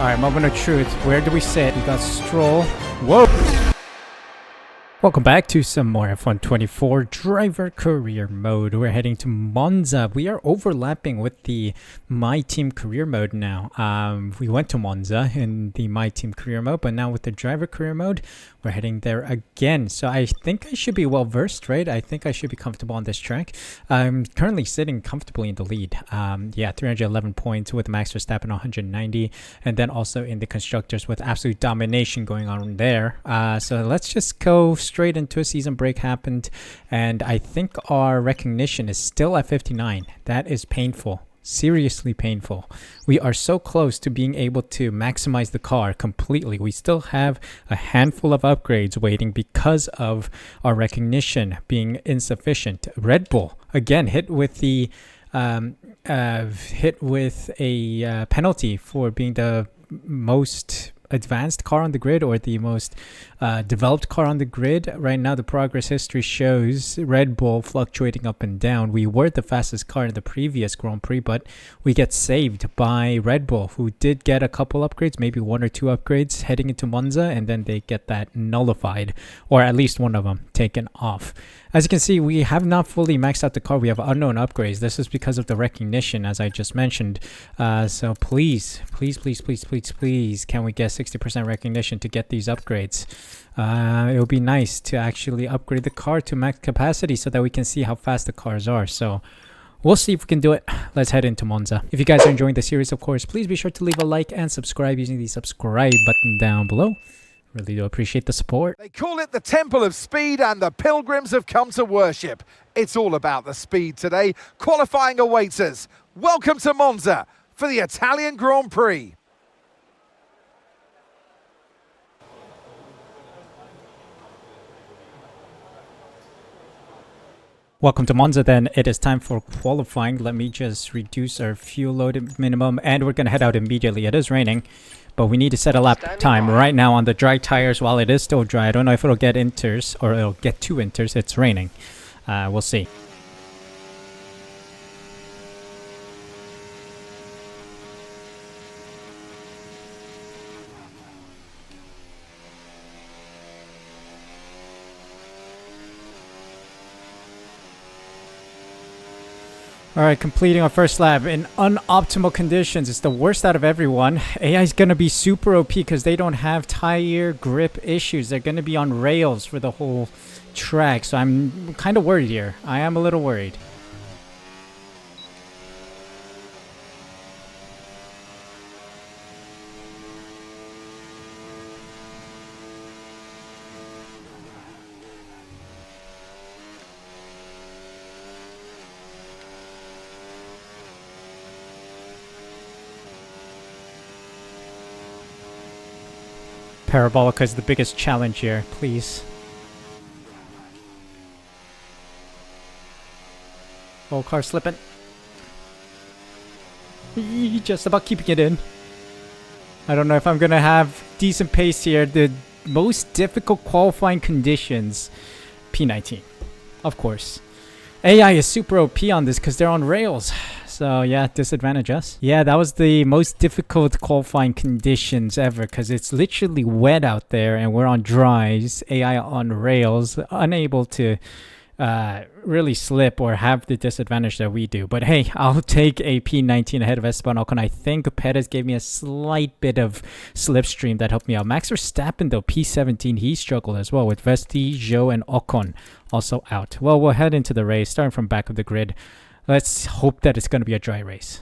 Alright, moment of truth. Where do we sit? We got Stroll. Whoa! Welcome back to some more F124 driver career mode. We're heading to Monza. We are overlapping with the My Team career mode now. We went to Monza in the My Team career mode, but now with the driver career mode, we're heading there again. So I think I should be well versed, right? I think I should be comfortable on this track. I'm currently sitting comfortably in the lead. 311 points with Max Verstappen 190, and then also in the constructors with absolute domination going on there. So let's just go straight into a season break happened, and I think our recognition is still at 59. That is painful. Seriously painful. We are so close to being able to maximize the car completely. We still have a handful of upgrades waiting because of our recognition being insufficient. Red Bull again hit with the penalty for being the most advanced car on the grid, or the most developed car on the grid. Right now the progress history shows Red Bull fluctuating up and down. We were the fastest car in the previous Grand Prix, but we get saved by Red Bull, who did get a couple upgrades, maybe one or two upgrades heading into Monza, and then they get that nullified, or at least one of them taken off. As you can see, we have not fully maxed out the car. We have unknown upgrades. This is because of the recognition, as I just mentioned. So please, can we get 60% recognition to get these upgrades? It would be nice to actually upgrade the car to max capacity so that we can see how fast the cars are. So we'll see if we can do it. Let's head into Monza. If you guys are enjoying the series, of course, please be sure to leave a like and subscribe using the subscribe button down below. Really do appreciate the support. They call it the Temple of Speed, and the pilgrims have come to worship. It's all about the speed today. Qualifying awaits us. Welcome to Monza for the Italian Grand Prix. Welcome to Monza then. It is time for qualifying. Let me just reduce our fuel load minimum, and we're going to head out immediately. It is raining, but we need to set a lap time right now on the dry tires while it is still dry. I don't know if it'll get inters or it'll get two inters. It's raining. We'll see. Alright, completing our first lap in unoptimal conditions. It's the worst out of everyone. AI is going to be super OP because they don't have tire grip issues. They're going to be on rails for the whole track. So I'm kind of worried here. I am a little worried. Parabolica is the biggest challenge here, please. Oh, car slipping. Just about keeping it in. I don't know if I'm gonna have decent pace here. The most difficult qualifying conditions, P19, of course. AI is super OP on this because they're on rails. So yeah, disadvantage us. Yeah, that was the most difficult qualifying conditions ever because it's literally wet out there and we're on dries, AI on rails, unable to really slip or have the disadvantage that we do. But hey, I'll take a P19 ahead of Esteban Ocon. I think Perez gave me a slight bit of slipstream that helped me out. Max Verstappen though, P17, he struggled as well with Vesti, Zhou, and Ocon also out. Well, we'll head into the race starting from back of the grid. Let's hope that it's going to be a dry race.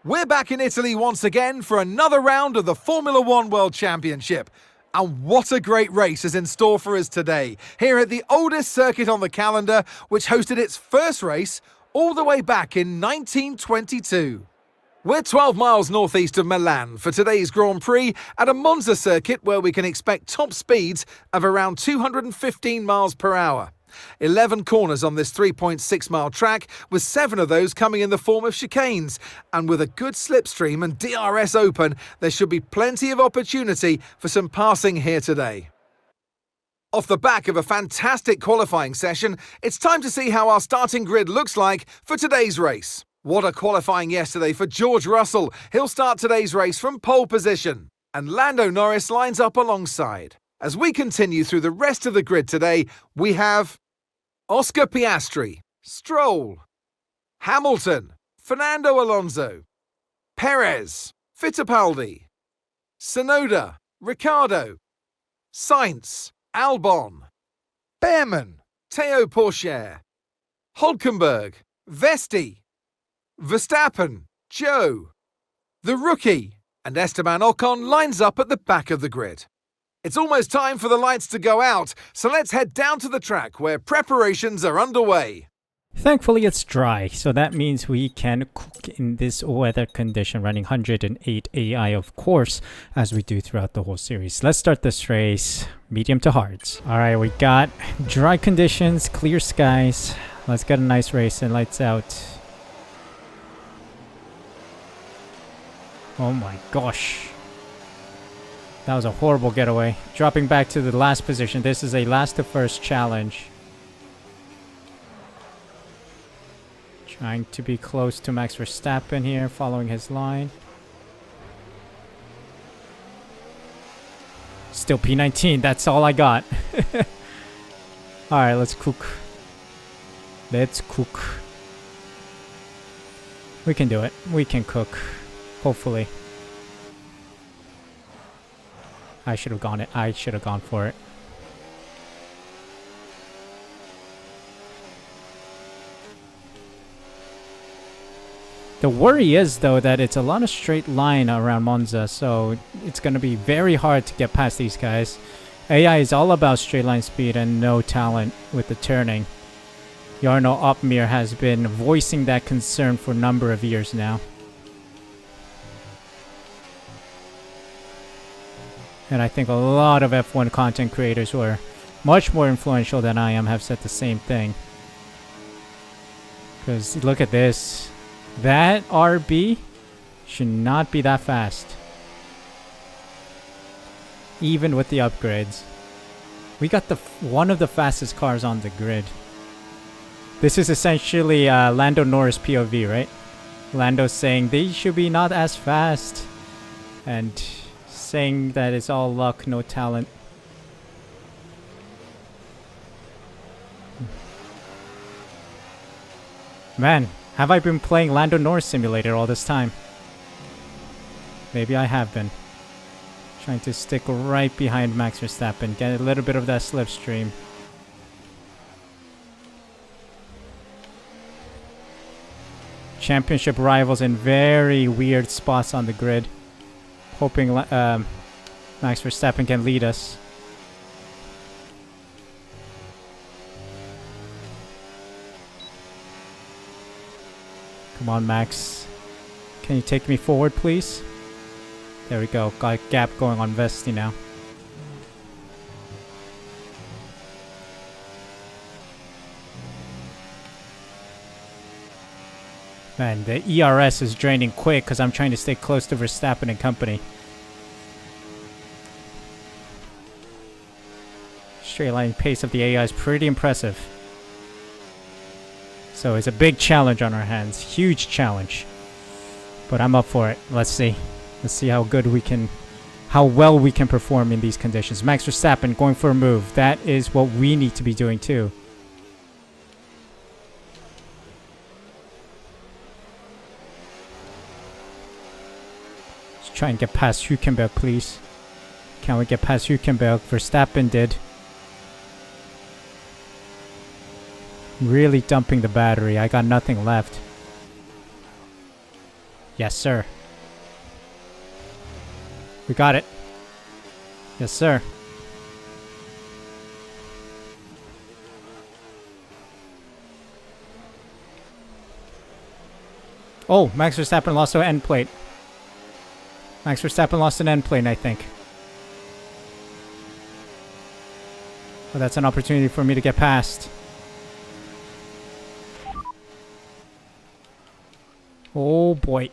We're back in Italy once again for another round of the Formula One World Championship. And what a great race is in store for us today, here at the oldest circuit on the calendar, which hosted its first race all the way back in 1922. We're 12 miles northeast of Milan for today's Grand Prix at a Monza circuit where we can expect top speeds of around 215 miles per hour. 11 corners on this 3.6 mile track, with 7 of those coming in the form of chicanes. And with a good slipstream and DRS open, there should be plenty of opportunity for some passing here today. Off the back of a fantastic qualifying session, it's time to see how our starting grid looks like for today's race. What a qualifying yesterday for George Russell. He'll start today's race from pole position. And Lando Norris lines up alongside. As we continue through the rest of the grid today, we have Oscar Piastri, Stroll, Hamilton, Fernando Alonso, Perez, Fittipaldi, Tsunoda, Ricciardo, Sainz, Albon, Behrman, Théo Pourchaire, Hülkenberg, Vesti, Verstappen, Joe, the rookie, and Esteban Ocon lines up at the back of the grid. It's almost time for the lights to go out, so let's head down to the track where preparations are underway. Thankfully it's dry, so that means we can cook in this weather condition, running 108 AI of course, as we do throughout the whole series. Let's start this race, medium to hards. Alright, we got dry conditions, clear skies. Let's get a nice race and lights out. Oh my gosh. That was a horrible getaway. Dropping back to the last position. This is a last to first challenge. Trying to be close to Max Verstappen here, following his line. Still P19, that's all I got. Alright, let's cook. Let's cook. We can do it. We can cook. Hopefully. I should have gone it. I should have gone for it. The worry is, though, that it's a lot of straight line around Monza, so it's going to be very hard to get past these guys. AI is all about straight line speed and no talent with the turning. Jarno Opmeer has been voicing that concern for a number of years now. And I think a lot of F1 content creators who are much more influential than I am have said the same thing. Because look at this. That RB should not be that fast. Even with the upgrades. We got the one of the fastest cars on the grid. This is essentially Lando Norris POV, right? Lando's saying they should be not as fast. And saying that it's all luck, no talent. Man, have I been playing Lando Norris Simulator all this time? Maybe I have been. Trying to stick right behind Max Verstappen, get a little bit of that slipstream. Championship rivals in very weird spots on the grid. Hoping Max Verstappen can lead us. Come on, Max. Can you take me forward, please? There we go. Got a gap going on Vesti now. Man, the ERS is draining quick because I'm trying to stay close to Verstappen and company. Straight line pace of the AI is pretty impressive. So it's a big challenge on our hands. Huge challenge. But I'm up for it. Let's see. Let's see how good we can... how well we can perform in these conditions. Max Verstappen going for a move. That is what we need to be doing too. Try and get past Hülkenberg, please. Can we get past Hülkenberg? Verstappen did. Really dumping the battery. I got nothing left. Yes, sir. We got it. Yes, sir. Oh, Max Verstappen lost an end plate. Max Verstappen lost an end plane, I think. But that's an opportunity for me to get past. Oh boy.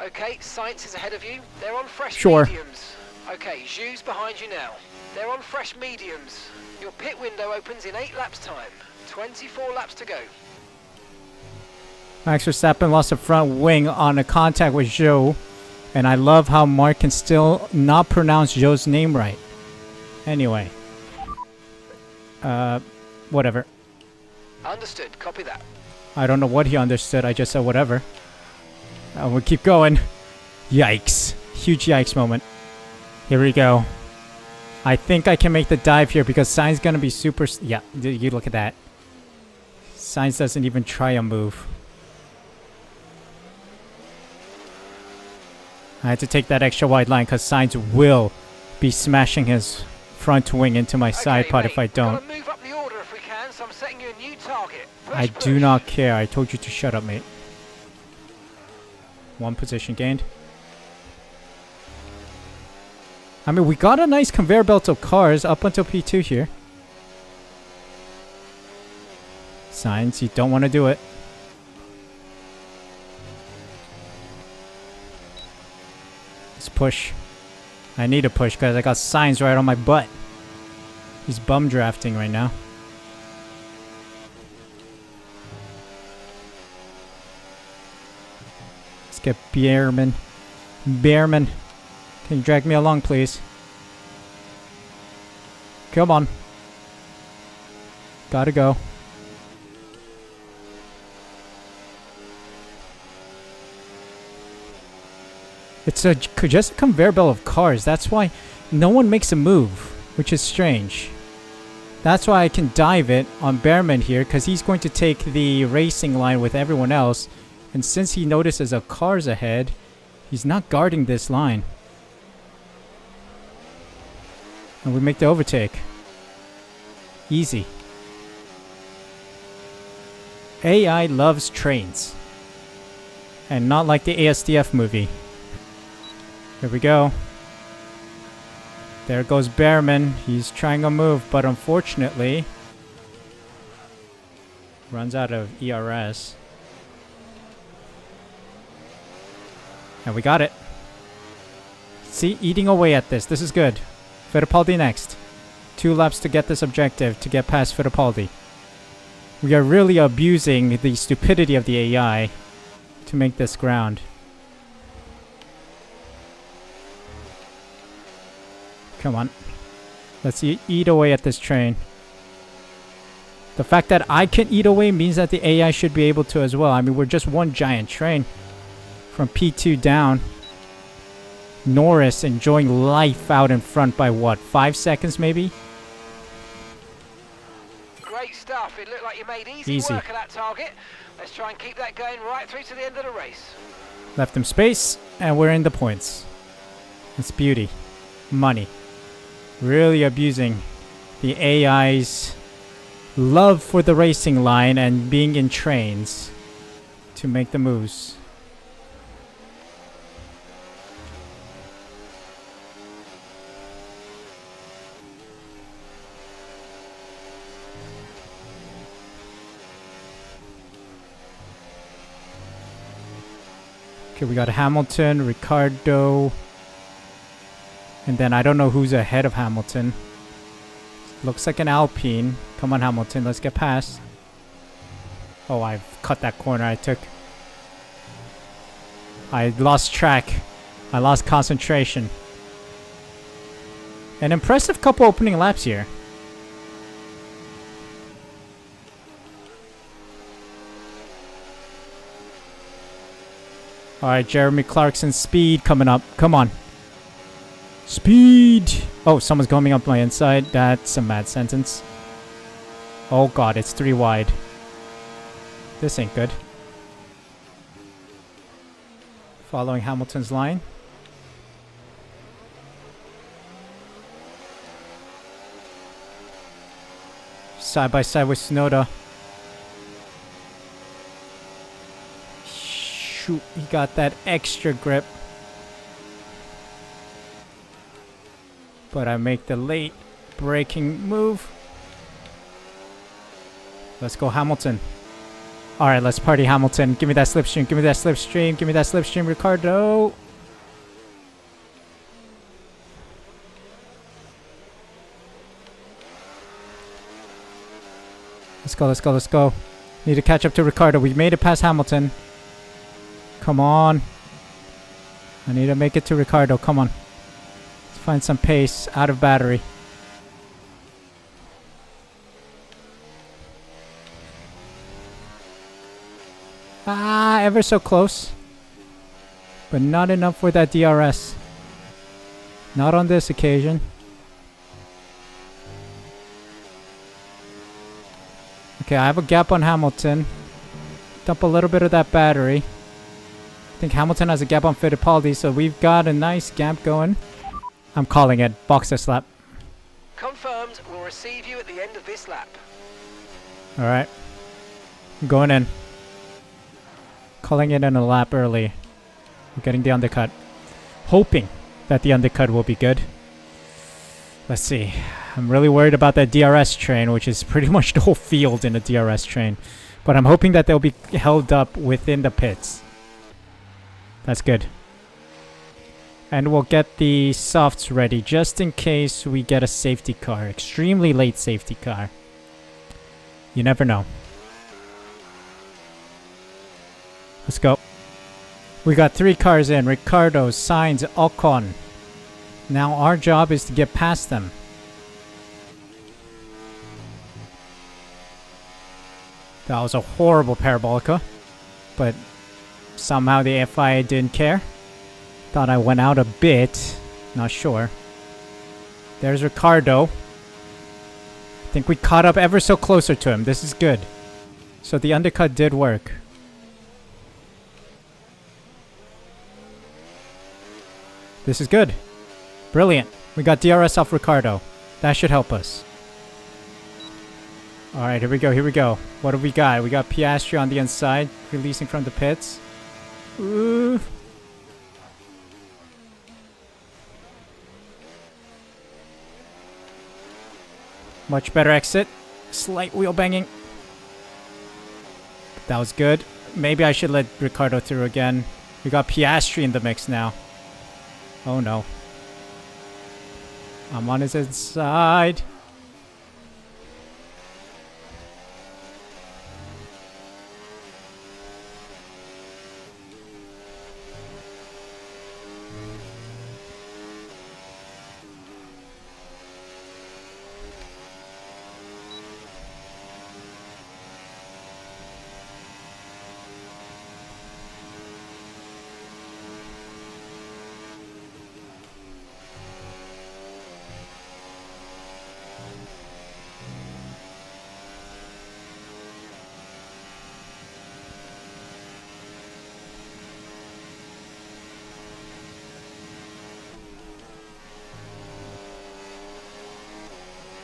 Okay, Sainz is ahead of you. They're on fresh Sure. mediums. Okay, Zhu's behind you now. They're on fresh mediums. Your pit window opens in 8 laps time. 24 laps to go. Max Verstappen lost a front wing on a contact with Zhou. And I love how Mark can still not pronounce Zhou's name right. Anyway. Whatever. Understood. Copy that. I don't know what he understood. I just said whatever. We'll keep going. Yikes. Huge yikes moment. Here we go. I think I can make the dive here because Sainz gonna be super... Yeah, you look at that. Sainz doesn't even try a move. I had to take that extra wide line because Sainz will be smashing his front wing into my side pod if I don't. Move up the order if we can, so I'm setting you a new target. I do not care. I told you to shut up, mate. One position gained. I mean, we got a nice conveyor belt of cars up until P2 here. Sainz, you don't want to do it. Let's push. I need to push because I got Sainz right on my butt. He's bum drafting right now. Let's get Behrman. Behrman. Can you drag me along, please? Come on. Gotta go. It's just a conveyor belt of cars. That's why no one makes a move, which is strange. That's why I can dive it on Behrman here, because he's going to take the racing line with everyone else. And since he notices a car's ahead, he's not guarding this line. And we make the overtake. Easy. AI loves trains. And not like the ASDF movie. Here we go. There goes Behrman. He's trying a move, but unfortunately runs out of ERS. And we got it. See, eating away at this. This is good. Fittipaldi next. 2 laps to get this objective, to get past Fittipaldi. We are really abusing the stupidity of the AI to make this ground. Come on. Let's eat away at this train. The fact that I can eat away means that the AI should be able to as well. I mean, we're just one giant train from P2 down. Norris enjoying life out in front by what, 5 seconds maybe? Great stuff. It looked like you made easy work of that target. Let's try and keep that going right through to the end of the race. Left him space, and we're in the points. It's beauty. Money. Really abusing the AI's love for the racing line and being in trains to make the moves. Okay, we got Hamilton, Ricardo, and then I don't know who's ahead of Hamilton. Looks like an Alpine. Come on, Hamilton, let's get past. Oh, I've cut that corner I took. I lost track. I lost concentration. An impressive couple opening laps here. Alright, Jeremy Clarkson's speed coming up. Come on. Speed! Oh, someone's coming up my inside. That's a mad sentence. Oh god, it's 3 wide. This ain't good. Following Hamilton's line. Side by side with Tsunoda. Shoot, he got that extra grip. But I make the late braking move. Let's go, Hamilton. Alright, let's party, Hamilton. Give me that slipstream, give me that slipstream, give me that slipstream, Ricardo. Let's go, let's go, let's go. Need to catch up to Ricardo. We made it past Hamilton. Come on. I need to make it to Ricardo. Come on. Let's find some pace out of battery. Ah, ever so close. But not enough for that DRS. Not on this occasion. Okay, I have a gap on Hamilton. Dump a little bit of that battery. I think Hamilton has a gap on Fittipaldi, so we've got a nice gap going. I'm calling it. Box this lap. Confirmed. We'll receive you at the end of this lap. Alright. I'm going in. Calling it in a lap early. We're getting the undercut. Hoping that the undercut will be good. Let's see. I'm really worried about that DRS train, which is pretty much the whole field in a DRS train. But I'm hoping that they'll be held up within the pits. That's good. And we'll get the softs ready just in case we get a safety car. Extremely late safety car. You never know. Let's go. We got 3 cars in. Ricardo, Sainz, Ocon. Now our job is to get past them. That was a horrible parabolica. But somehow the FIA didn't care. Thought I went out a bit. Not sure. There's Ricardo. I think we caught up ever so closer to him. This is good. So the undercut did work. This is good. Brilliant. We got DRS off Ricardo. That should help us. Alright, here we go, here we go. What do we got? We got Piastri on the inside, releasing from the pits. Ooh. Much better exit. Slight wheel banging. That was good. Maybe I should let Ricardo through again. We got Piastri in the mix now. Oh no. I'm on his inside.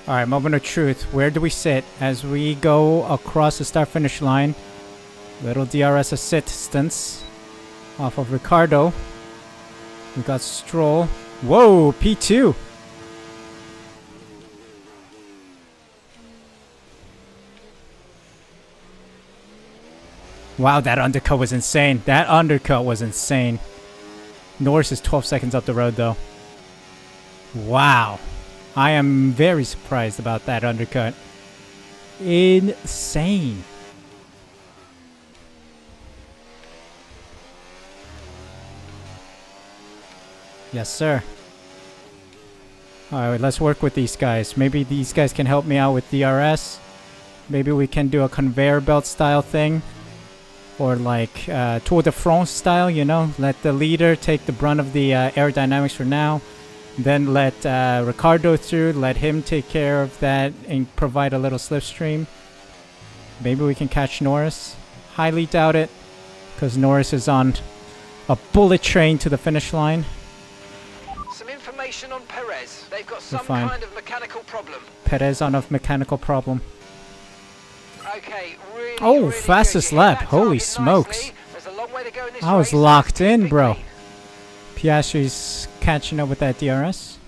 Alright, moment of truth. Where do we sit as we go across the start-finish line? Little DRS assistance off of Ricardo. We got Stroll. Whoa, P2. Wow, that undercut was insane. That undercut was insane. Norris is 12 seconds up the road, though. Wow. I am very surprised about that undercut. Insane. Yes, sir. Alright, let's work with these guys. Maybe these guys can help me out with DRS. Maybe we can do a conveyor belt style thing. Or like Tour de France style, you know? Let the leader take the brunt of the aerodynamics for now. Then let Ricardo through, let him take care of that and provide a little slipstream. Maybe we can catch Norris. Highly doubt it, because Norris is on a bullet train to the finish line. Some information on Perez. They've got some kind of mechanical problem. Perez on a mechanical problem. Okay, really, really fastest lap. Holy smokes. There's a long way to go in this I was locked in, bro. Piastri's catching up with that DRS.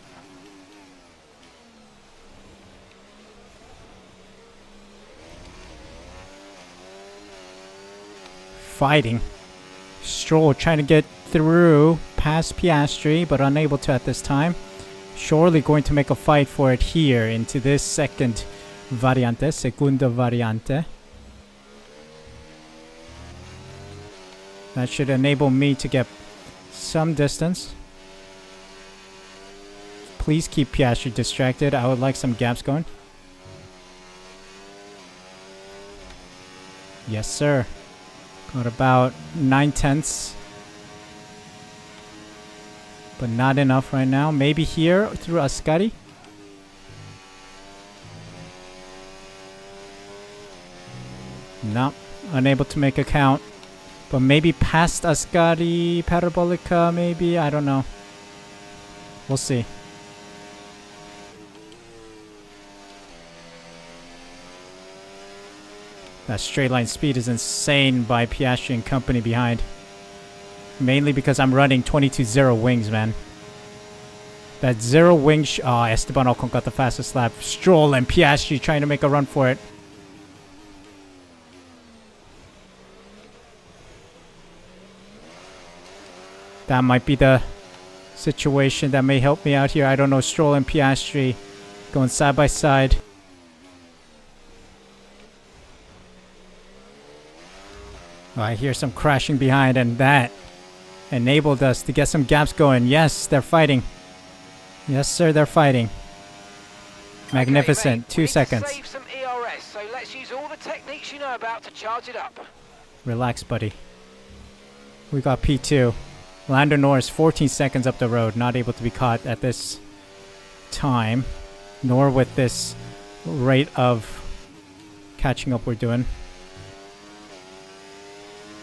Fighting. Stroll trying to get through past Piastri, but unable to at this time. Surely going to make a fight for it here into this second variante, segunda variante. That should enable me to get some distance. Please keep Piastri distracted. I would like some gaps going. Yes, sir. Got about 9/10. But not enough right now. Maybe here through Ascari. Nope. Unable to make a count. But maybe past Ascari, Parabolica, maybe. I don't know. We'll see. That straight line speed is insane by Piastri and company behind. Mainly because I'm running 22-0 wings, man. That 0 wing... Esteban Ocon got the fastest lap. Stroll and Piastri trying to make a run for it. That might be the situation that may help me out here. I don't know. Stroll and Piastri going side by side. Oh, I hear some crashing behind, and that enabled us to get some gaps going. Yes, they're fighting. Yes, sir, they're fighting. Magnificent. Okay, 2 seconds. Save some ERS, so let's use all the techniques you know about to charge it up. Relax, buddy. We got P2. Lando Norris 14 seconds up the road. Not able to be caught at this time. Nor with this rate of catching up we're doing.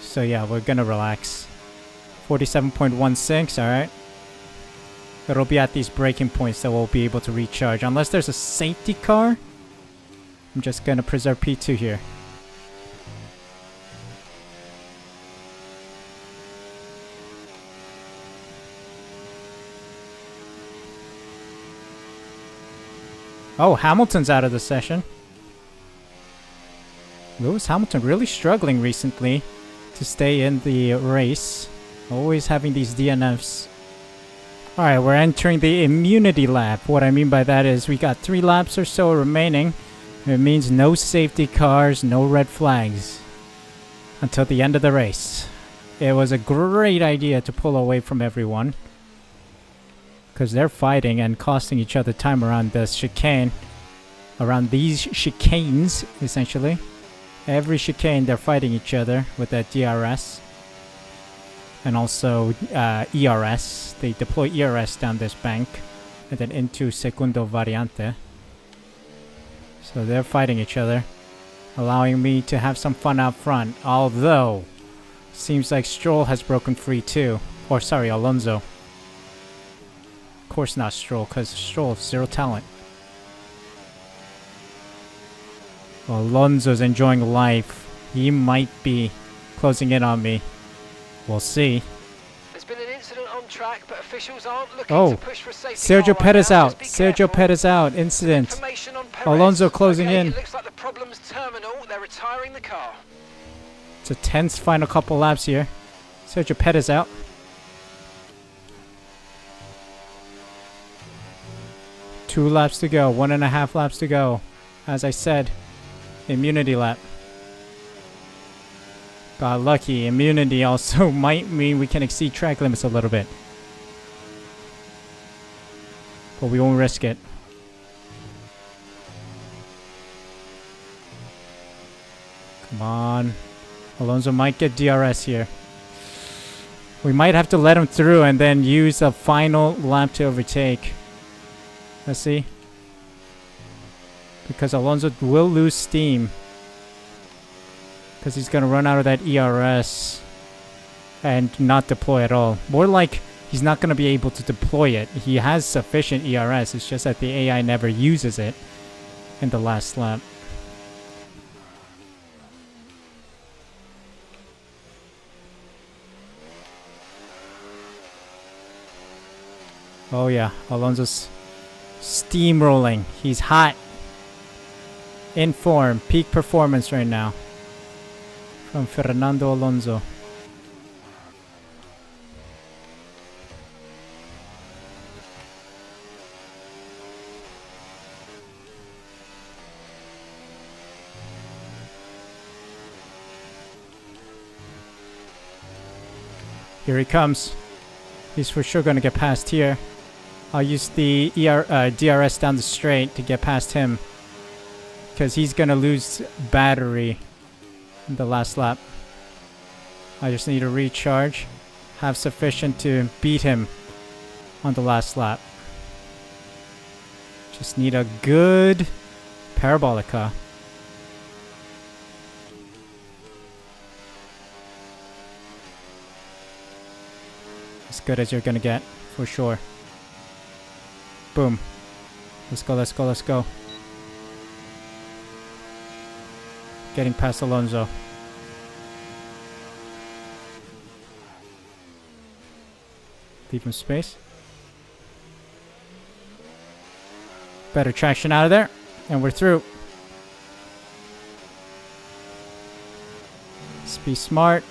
So yeah, we're gonna relax. 47.16, alright. It'll be at these braking points that we'll be able to recharge. Unless there's a safety car, I'm just gonna preserve P2 here. Oh, Hamilton's out of the session. Lewis Hamilton really struggling recently to stay in the race. Always having these DNFs. Alright, we're entering the immunity lap. What I mean by that is we got 3 laps or so remaining. It means no safety cars, no red flags until the end of the race. It was a great idea to pull away from everyone because they're fighting and costing each other time around this chicane. Around these chicanes, essentially. Every chicane, they're fighting each other with that DRS. And also ERS. They deploy ERS down this bank. And then into Segundo Variante. So they're fighting each other. Allowing me to have some fun out front. Although, seems like Stroll has broken free too. Or sorry, Alonso. Of course not Stroll, because Stroll has 0 talent. Alonso's enjoying life. He might be closing in on me. We'll see. There's been an incident on track, but officials aren't looking to push for a safety Sergio car right Perez now. out. Sergio Perez out. Incident. Information on Perez. Alonso closing in. It looks like the problem's terminal. They're retiring the car. It's a tense final couple laps here. Sergio Perez out. Two laps to go. 1.5 laps to go. As I said, immunity lap. Got lucky. Immunity also might mean we can exceed track limits a little bit. But we won't risk it. Come on. Alonso might get DRS here. We might have to let him through and then use a final lap to overtake. Let's see. Because Alonso will lose steam. Because he's going to run out of that ERS. And not deploy at all. More like he's not going to be able to deploy it. He has sufficient ERS. It's just that the AI never uses it in the last lap. Oh yeah, Alonso's steamrolling. He's hot. In form. Peak performance right now. From Fernando Alonso. Here he comes. He's for sure going to get past here. I'll use the DRS down the straight to get past him, because he's going to lose battery in the last lap. I just need to recharge, have sufficient to beat him on the last lap. Just need a good parabolica. As good as you're gonna get, for sure. Boom. Let's go, let's go, let's go. Getting past Alonso. Leave him space. Better traction out of there. And we're through. Let's be smart.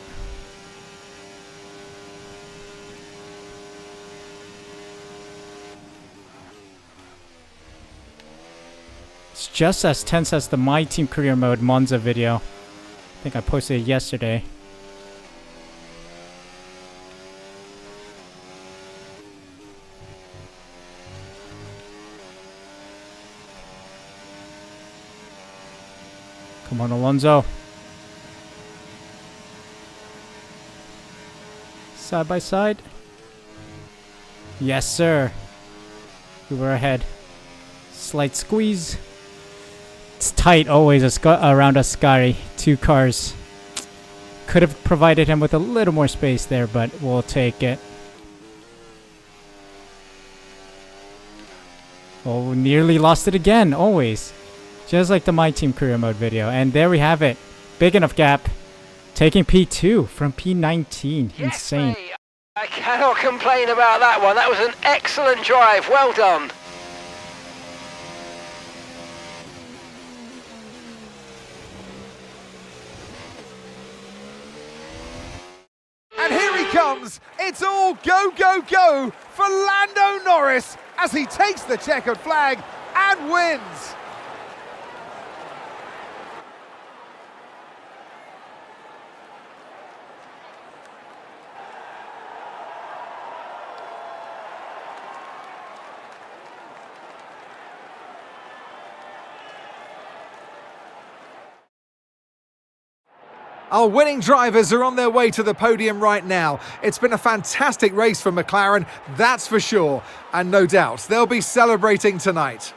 It's just as tense as the My Team Career Mode Monza video. I think I posted it yesterday. Come on, Alonso. Side by side. Yes, sir. We were ahead. Slight squeeze. It's tight always around Ascari. 2 cars. Could have provided him with a little more space there, but we'll take it. Oh, nearly lost it again. Always. Just like the My Team Career Mode video. And there we have it. Big enough gap. Taking P2 from P19. Yes, insane. mate. I cannot complain about that one. That was an excellent drive. Well done. And here he comes. It's all go, go, go for Lando Norris as he takes the checkered flag and wins. Our winning drivers are on their way to the podium right now. It's been a fantastic race for McLaren, that's for sure. And no doubt, they'll be celebrating tonight.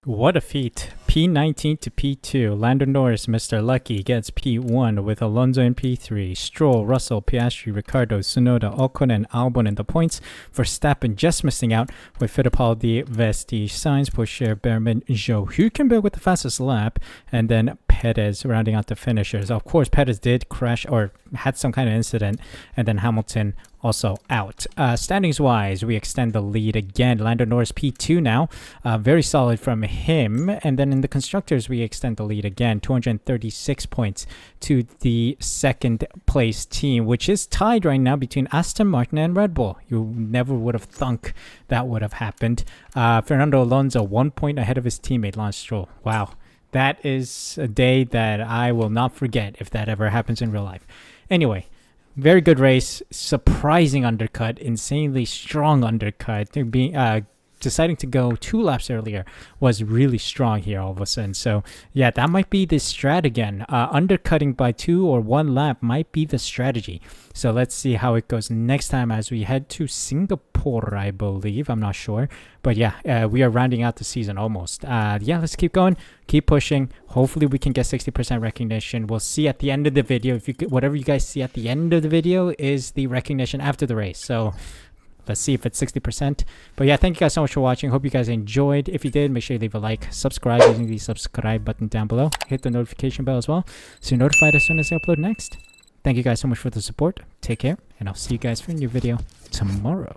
What a feat. P19 to P2. Lando Norris, Mr. Lucky, gets P1 with Alonso in P3. Stroll, Russell, Piastri, Ricciardo, Tsunoda, Ocon, and Albon in the points. Verstappen just missing out with Fittipaldi, Vesti, Sainz, Pocher, Behrman, Zhou Hülkenberg with the fastest lap, and then Perez rounding out the finishers. Of course, Perez did crash or had some kind of incident, and then Hamilton also out. Standings wise, we extend the lead again. Lando Norris P2 now. Very solid from him. And then in the constructors, we extend the lead again. 236 points to the second place team, which is tied right now between Aston Martin and Red Bull. You never would have thunk that would have happened. Fernando Alonso 1 point ahead of his teammate Lance Stroll. Wow. That is a day that I will not forget if that ever happens in real life. Anyway, very good race. Surprising undercut. Insanely strong undercut. Deciding to go 2 laps earlier was really strong here all of a sudden. So yeah, that might be the strat again. Undercutting by 2 or 1 lap might be the strategy. So let's see how it goes next time as we head to Singapore, I believe. I'm not sure. But yeah, we are rounding out the season almost. Yeah, let's keep going. Keep pushing. Hopefully we can get 60% recognition. We'll see at the end of the video. If you whatever you guys see at the end of the video is the recognition after the race. So let's see if it's 60%. But yeah, thank you guys so much for watching. Hope you guys enjoyed. If you did, make sure you leave a like, subscribe using the subscribe button down below. Hit the notification bell as well so you're notified as soon as I upload next. Thank you guys so much for the support. Take care, and I'll see you guys for a new video tomorrow.